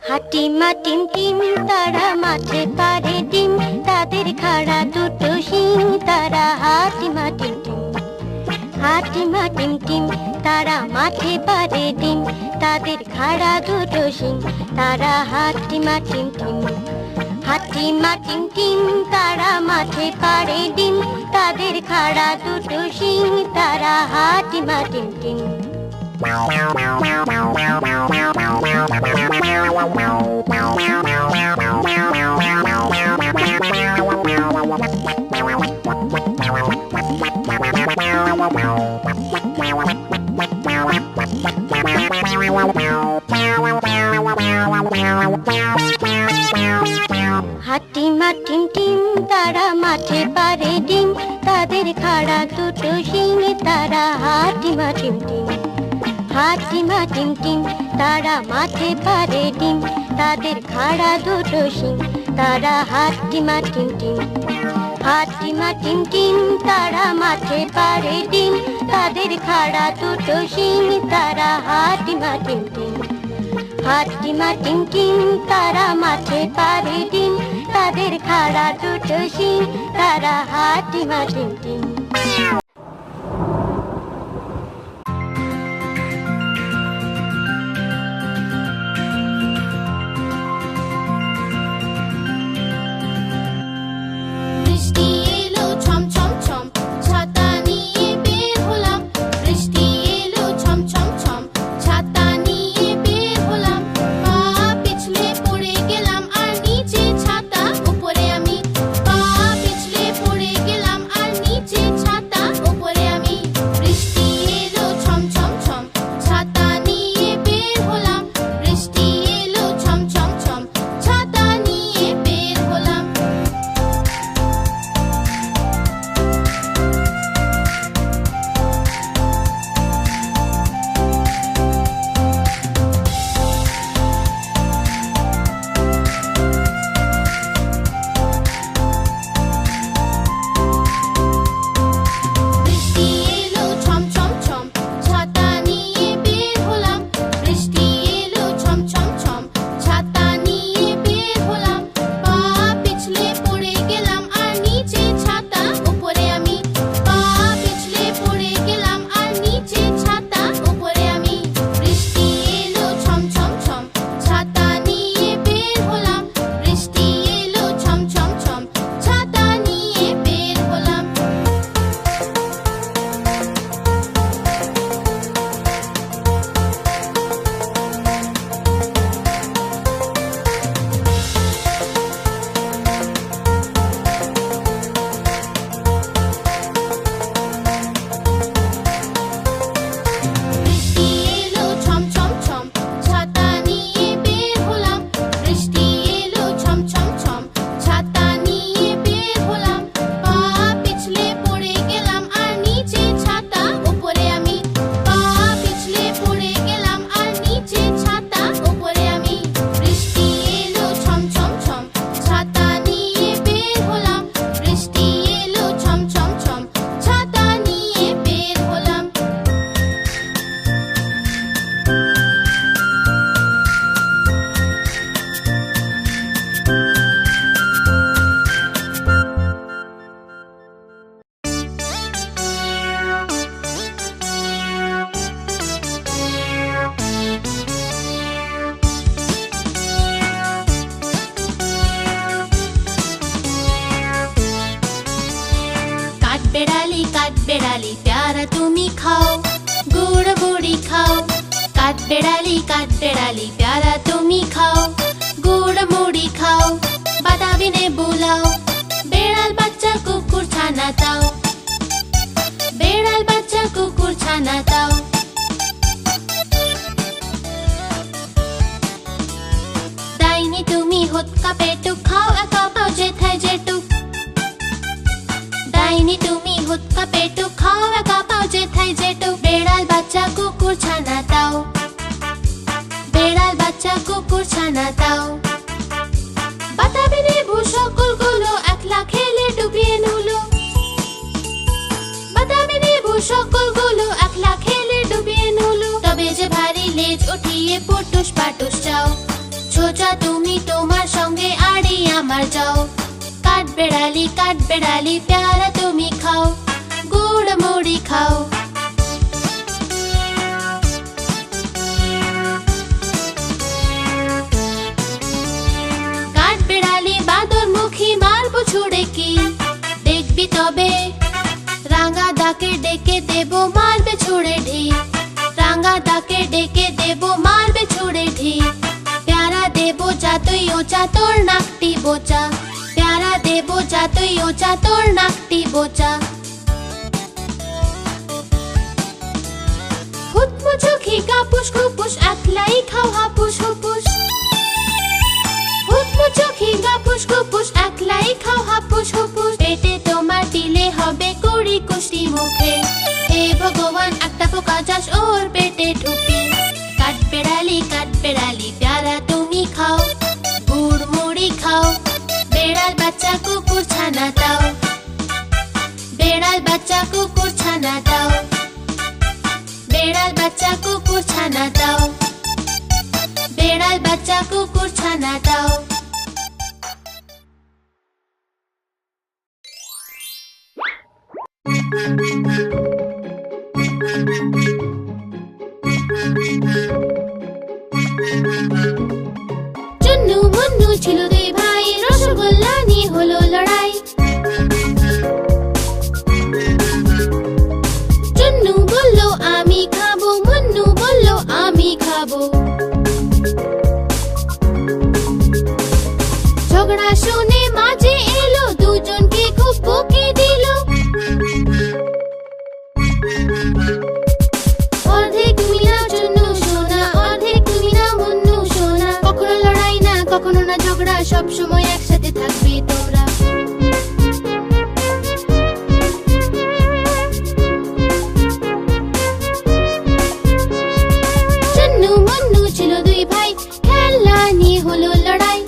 হাটিমা টিম টিম তারা মাঠে পারে ডিম, তাদের খাড়া দুটো শিং তারা হাটিমা টিম টিম। হাটিমা টিম টিম তারা মাঠে পারে ডিম, তাদের খাড়া দুটো শিং তারা হাটিমা টিম টিম। হাটিমা টিম টিম তারা মাঠে পারে ডিম, তাদের খাড়া দুটো শিং তারা হাটিমা টিম টিম। হাটিমা টিম টিম তারা মাঠে পারে ডিম, তাদের খাড়া দুটো শিং তারা হাটিমা টিম টিম। হাটিমা টিম টিম তারা মাঠে পারে ডিম, তাদের খাড়া দুটো শিং তারা হাটিমা টিম টিম। হাটিমা টিম টিম তারা মাঠে পারে ডিম, তাদের খাড়া দুটো শিং তারা হাটিমা টিম টিম। হাটিমা টিম টিম তারা মাঠে পারে ডিম, তাদের খাড়া দুটো শিং তারা হাটিমা টিম টিম। काठबेड़ाली प्यारा तुम्ही खाओ, गुड़ गुड़ी खाओ। काठबेड़ाली प्यारा तुम्ही खाओ, गुड़ मुड़ी खाओ। बाताबी ने बुलाओ, बेड़ाल बच्चा कुकुर छाना ताओ। बेड़ाल बच्चा कुकुर छाना ताओ। डाइनी तुम्ही हुक्का पेटू खाओ, एका पाओ जेठाई जेटू। डाइनी तुम्ही हुक्का पेटू खाओ, एका पाओ जेठाई जेटू। बेड़ाल बच्चा कुकुर छाना ताओ। बेड़ाल बच्चा कुकुर छाना ताओ। বাতাবি নেবু সকলগুলো একলা খেলে ডুবিয়ে নুলো। বাতাবি নেবু সকলগুলো একলা খেলে ডুবিয়ে নুলো। তবে যে ভারী লেজ উঠিয়ে পটুস পাটুস চাও। ছোটা তোমার সঙ্গে আড়ি আমার যাও। কাঠ বেড়ালি পেয়ারা তুমি খাও, গুড় মুড়ি খাও। কাঠ বেড়ালি বাদর মুখী মারবো ছুড়ে কি, দেখবি তবে রাঙা দাকে ডেকে দেব মারবে ছুড়ে ঢি। রাঙা দাকে ডেকে দেব মারবে ছুড়ে ঢি। প্যারা দেব যতই ওচা তোর নাকটি বোচা, প্যারা দেব যতই ওচা তোর নাকটি বোচা। হুতমুচুখি কাপুস খুপুস একলাই খাও হাপুস হুপুস। হুতমুচুখি কাপুস খুপুস একলাই খাও হাপুস হুপুস। পেটে তোমার দিলে হবে 20 মুখে, হে ভগবান একটা পোকা চাষ ওর পেটে ঢুকে। কাঠ বেড়ালি প্যারা তুমি খাও, গুড় মুড়ি খাও। বেড়াল বাচ্চা কুকুর ছানা দাও, বেড়াল বাচ্চা কুকুর ছানা দাও। বেড়াল বাচ্চা কুকুর ছানা দাও, বেড়াল বাচ্চা কুকুর ছানা দাও। চুন্নু মুন্নু ছিল দুই ভাই, রসগোল্লা নিয়ে হলো লড়াই। চুন্নু বলল আমি খাবো, মুন্নু বলল আমি খাবো। ঝগড়া শুনে মাঝে এলো, দুজনকে খুব বকে দিল। অর্ধেক তুমি নাও চুন্নু সোনা, অর্ধেক তুমি নাও মুন্নু সোনা। কখনো লড়াই না, কখনো না ঝগড়া, সব সময় একসাথে থাকবে তোমরা। চুন্নু মুন্নু ছিল দুই ভাই, খেলনা নিয়ে হলো লড়াই।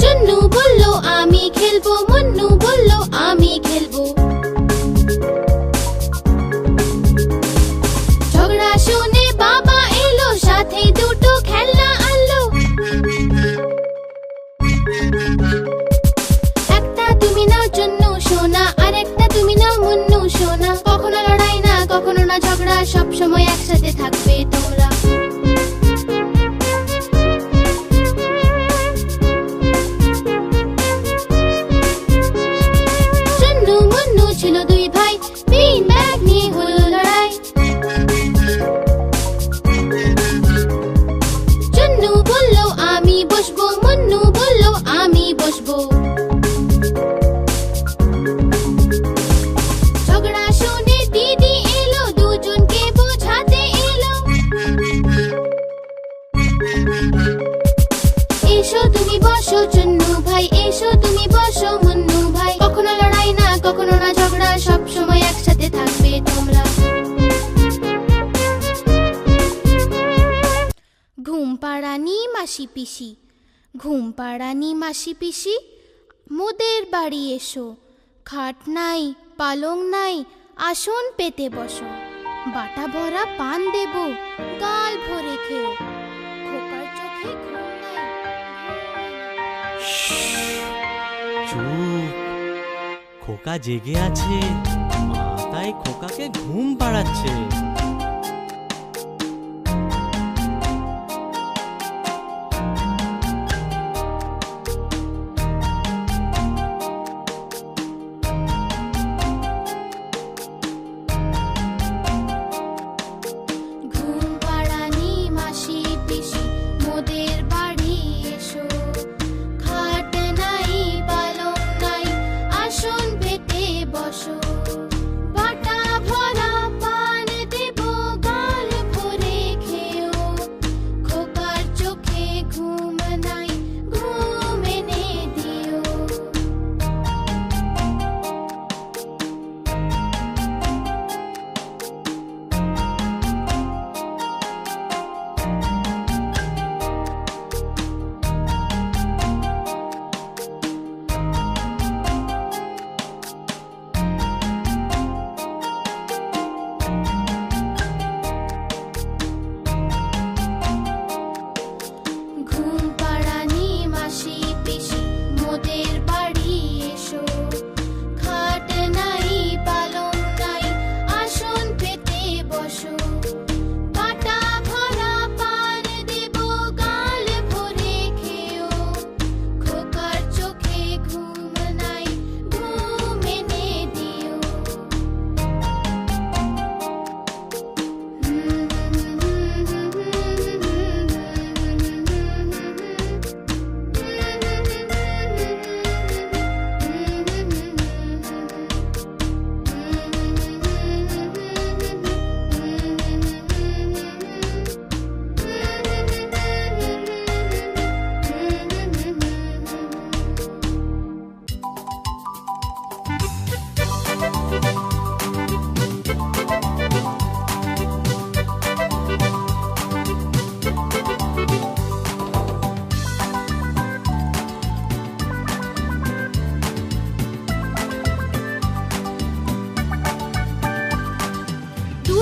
চুন্নু বলল আমি খেলবো, মুন্নু বলল আমি খেলবো। ঝগড়া শুনে বাবা এলো, সাথে দুটো খেলনা আনলো। একটা তুমি নাও চুন্নু সোনা, আর একটা তুমি নাও মুন্নু সোনা। কখনো লড়াই না, কখনো না ঝগড়া, সব সময় একসাথে থাকবে তোমরা। চুন্নু মুন্নু ছিল দুই ভাই, বিন ব্যাগ নিয়ে হলো লড়াই। চুন্নু বলল আমি বসবো, মুন্নু বলল আমি বসবো। ঝগড়া শুনে দিদি এলো, দুজনকে বোঝাতে এলো। এসো তুমি বসো চুন্নু ভাই, এসো তুমি বসো মুন্নু ভাই। কখনো লড়াই না, কখনো না ঝগড়া, সব সময় একসাথে থাকবে তোমরা। ঘুম পাড়ানি মাসি পিসি, ঘুম পাড়ানি মাসি পিসি। মোদের বাড়ি এসো, খাট নাই পালং নাই, আসন পেতে বসো। বাটা ভরা পান দেব, গাল ভরে খেও। খোকার চোখে ঘুম নাই। চুপ, খোকা জেগে আছে, মা তাই খোকাকে ঘুম পাড়াচ্ছে। ঘুম পাড়ানি মাসি পিসি, মোদের বাড়ি এসো। খাট নাই পালং নাই, আসন পেতে বসো। বাটা ভরা পান দেব,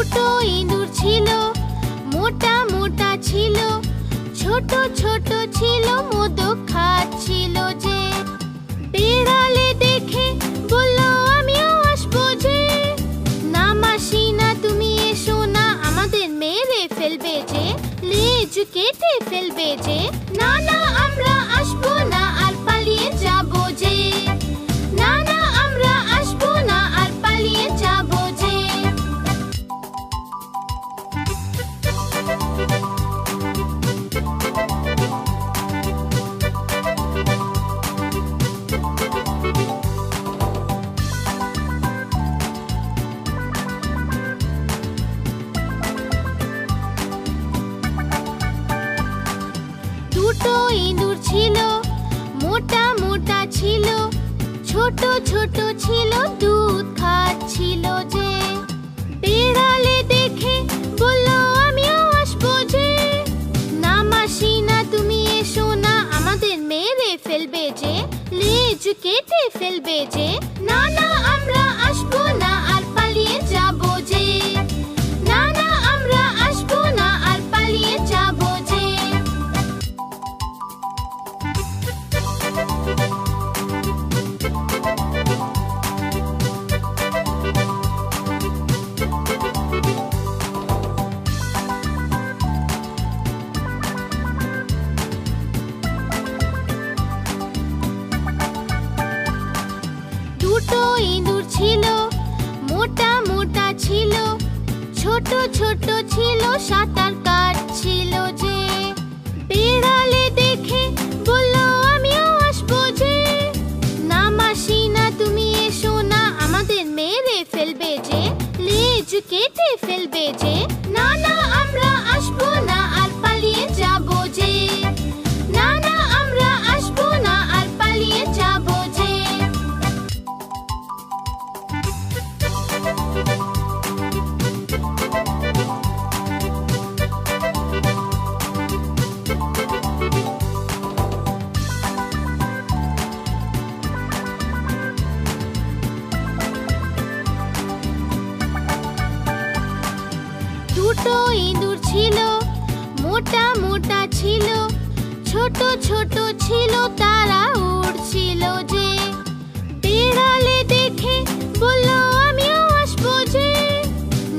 দুটো ইঁদুর ছিল, মোটা মোটা ছিল, ছোট ছোট ছিল, মোদক খাচ্ছিল যে। বেড়ালে দেখে বলল আমিও আসবো যে। না মাসি না, তুমি এসো না, আমাদের মেরে ফেলবে যে, লেজ কেটে ফেলবে যে। না না, আমরা আসবো না, আর পালিয়ে যাবো যে। না না, আমরা আসবো না, আর পালিয়ে যাবো যে। দুটো ইঁদুর ছিল, মোটা মোটা ছিল, ছোট ছোট ছিল, দুধ খাচ্ছিল যে। বেড়ালে দেখে বলল আমিও আসবো যে। না মাসি না, তুমি এসো না, আমাদের মেরে ফেলবে যে, লেজ কেটে ফেলবে যে। না না, আমরা আসবো না, আর পালিয়ে যাবো যে। না না, আমরা আসবো না, আর পালিয়ে যাবো যে। দুটো ইঁদুর ছিল, মোটা মোটা ছিল, ছোট ছোট ছিল, সাঁতার কাটছিল যে। বেড়ালে দেখে বলল আমিও আসবো যে। না মাসি না, তুমি এসো না, আমাদের মেরে ফেলবে যে, লেজ কেটে ফেলবে যে। না না, আমরা আসবো না, আর পালিয়ে যাবো যে। না না, আমরা আসবো না, আর পালিয়ে যাবো যে। দুটো ইঁদুর ছিল, মোটা মোটা ছিল, ছোট ছোট ছিল, তারা উড়ছিল যে। বেড়ালে দেখে বলল আমিও আসবো যে।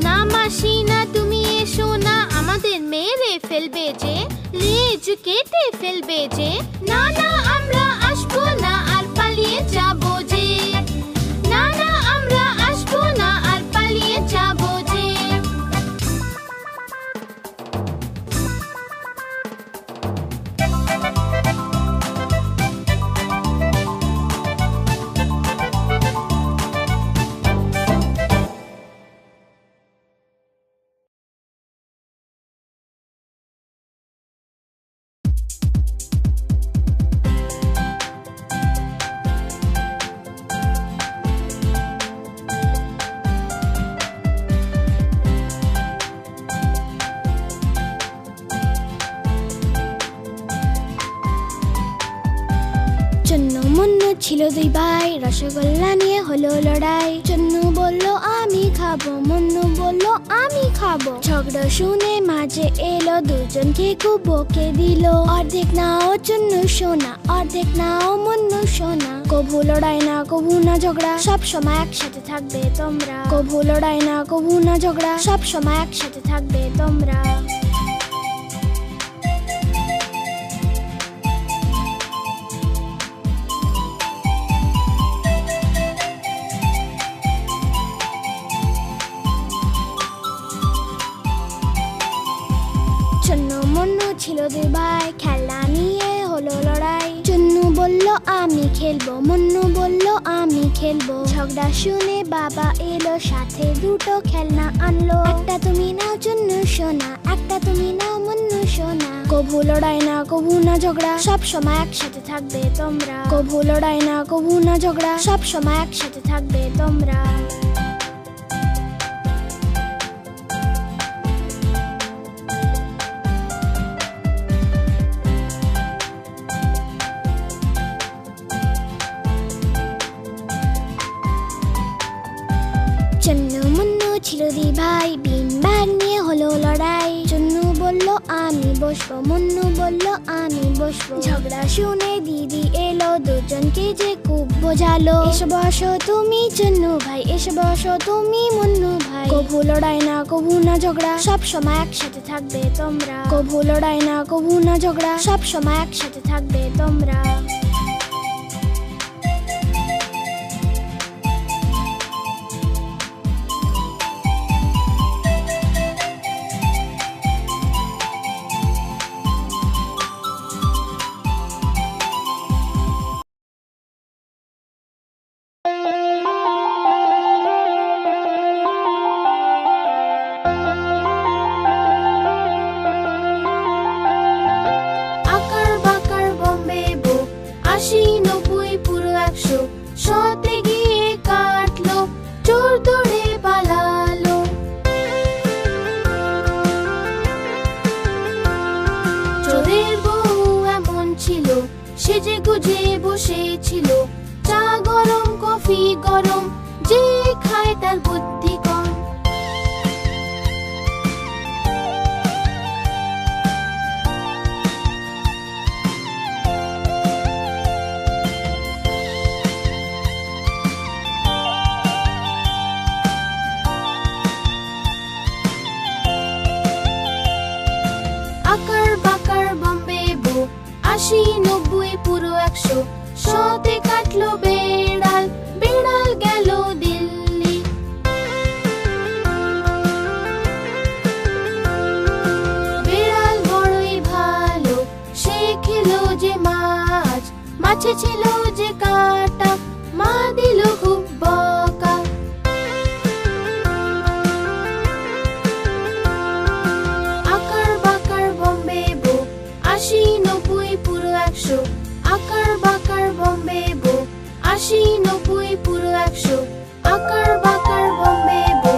না মাসি না, তুমি এসো না, আমাদের মেরে ফেলবে যে, লেজ কেটে ফেলবে যে। না না, আমরা আসবো না, আর পালিয়ে যাবো যে। না না, আমরা আসবো না, আর পালিয়ে যাবো যে। ছিল দুই ভাই, রসগোল্লা নিয়ে হলো লড়াই। চন্নু বলল আমি খাবো, মন্নু বলল আমি খাবো। ঝগড়া শুনে মাঝে এলো, দুজনকে খুব বকে দিল। অর্ধেক নাও চন্নু সোনা, অর্ধেক নাও মন্নু সোনা। কভু লড়াই না, কভু না ঝগড়া, সব সময় একসাথে থাকবে তোমরা। কভু লড়াই না, কভু না ঝগড়া, সব সময় একসাথে থাকবে তোমরা। ছিল দুই ভাই, খেলনা নিয়ে হলো লড়াই। চন্নু বলল আমি খেলবো, মন্নু বলল আমি খেলবো। ঝগড়া শুনে বাবা এলো, সাথে দুটো খেলনা আনলো। একটা তুমি নাও চন্নু সোনা, একটা তুমি নাও মন্নু সোনা। কভু লড়াই না, কভু না ঝগড়া, সব সময় একসাথে থাকবে তোমরা। কভু লড়াই না, কভু না ঝগড়া, সব সময় একসাথে থাকবে তোমরা। চন্নু মুন্নু ছিল দুই ভাই, বিন ব্যাগ নিয়ে হলো লড়াই। চুন্নু বলল আমি বসবো, মুন্নু বলল আমি বসবো। ঝগড়া শুনে দিদি এলো, দুজনকে যে খুব বোঝালো। এসে বসো তুমি চুন্নু ভাই, এসে বসো তুমি মুন্নু ভাই। কভু লড়াই না কভু না ঝগড়া, সব সময় একসাথে থাকবে তোমরা। কভু লড়াই না কভু না ঝগড়া, সব সময় একসাথে থাকবে তোমরা। আকার বাকার বম্বে বো, ৮০, ৯০, পুরো ১০০। ১০০তে গিয়ে কাটলো, চোর দৌড়ে পালালো। চোরের বউ এমন ছিল, সেজে গুজে বসেছিল। চা গরম কফি গরম, যে খায় তার বুদ্ধি কম। আকার বাকার বম্বে বো, ৮০, ৯০, পুরো ১০০। ১০০তে কাটলো বেড়াল, বেড়াল গেল দিল্লি। বেড়াল বড়ই ভালো, সে খেলো যে মাছ। মাছে ছিল যে কাঁটা, মা দিল খুব বকা। আকার বাকার বম্বে বো, ৮০, ৯০, পুরো ১০০। আকার বাকার বম্বে বো, ৮০, ৯০, পুরো ১০০। আকার বাকার বম্বে বো,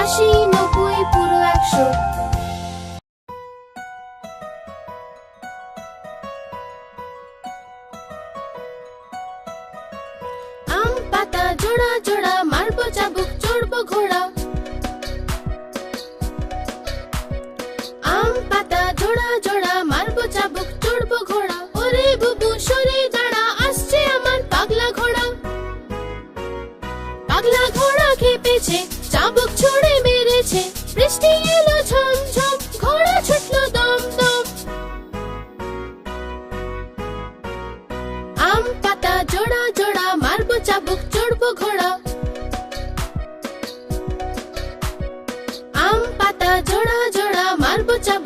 ৮০, ৯০, পুরো ১০০। আম পাতা জোড়া জোড়া, মারবো চাবুক চড়বো ঘোড়া। আম পাতা জোড়া জোড়া, মারবো চাবুক চড়বো ঘোড়া। ওরে বুবু সরে দাঁড়া, আসছে আমার পাগলা ঘোড়া। পাগলা ঘোড়া খেপেছে, চাবুক ছুড়ে মেরেছে। বৃষ্টি এলো ঝমঝম, ঘোড়া ছুটলো দম দম। আম পাতা জোড়া জোড়া, মারবো চাবুক চড়বো ঘোড়া। আম পাতা জোড়া জোড়া, মারবো চাবুক